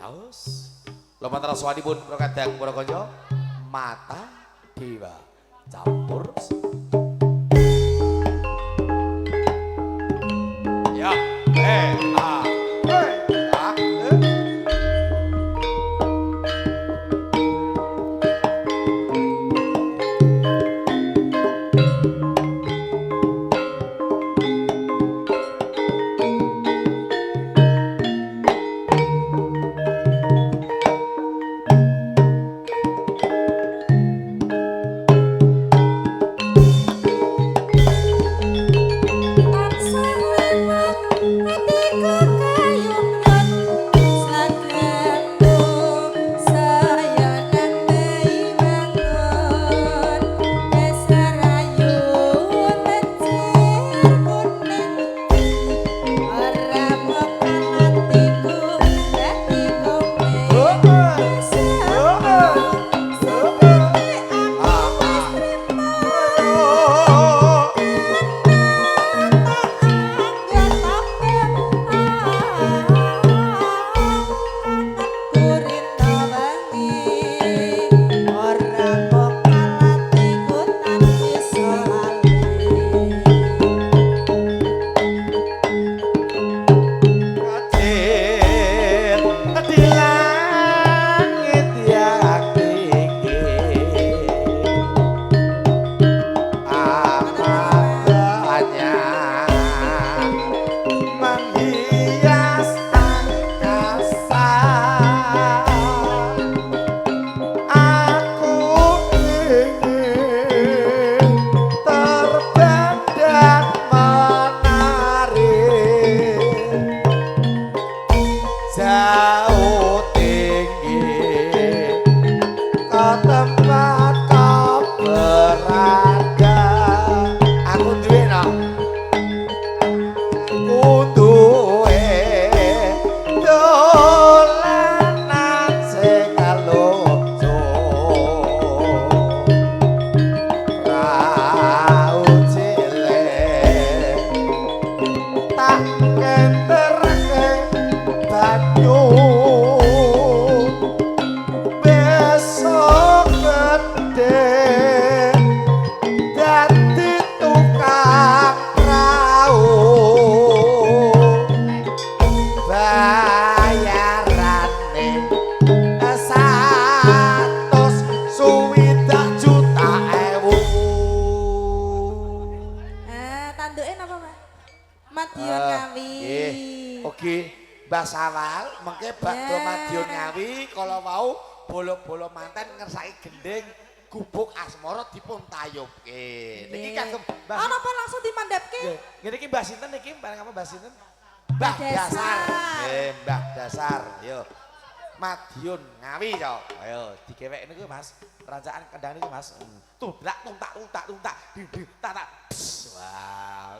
Raos. Lumantar swanipun para kadang para kanca mata dewa campur. Ya, ah. Jauh tinggi ke tempat kau berada. Aku duwe no, aku duwe dolanan sing lucu. Rau cilik tak kenterke banyu besok gede dadi tukang prau bayarane 100 juta. Tanduke napa, Mas? Madiun Ngawi. Oke, Mbah Sawal, mengke bakdo Madiun Ngawi kala wau bolo-bolo manten ngersaki gending gubuk asmara dipun tayubke. Niki kagem Mbah. Ana apa langsung dimandhapke? Ngene iki Mbah sinten niki? Bareng apa Mbah sinten? Mbah Dasar. Mbah Dasar. Yo. Madiun Ngawi yo. Ayo dikewek niku Mas. Rancaan kendang niku Mas. Tudrak tuntak tuntak tuntak ding ding tak tak. Wah.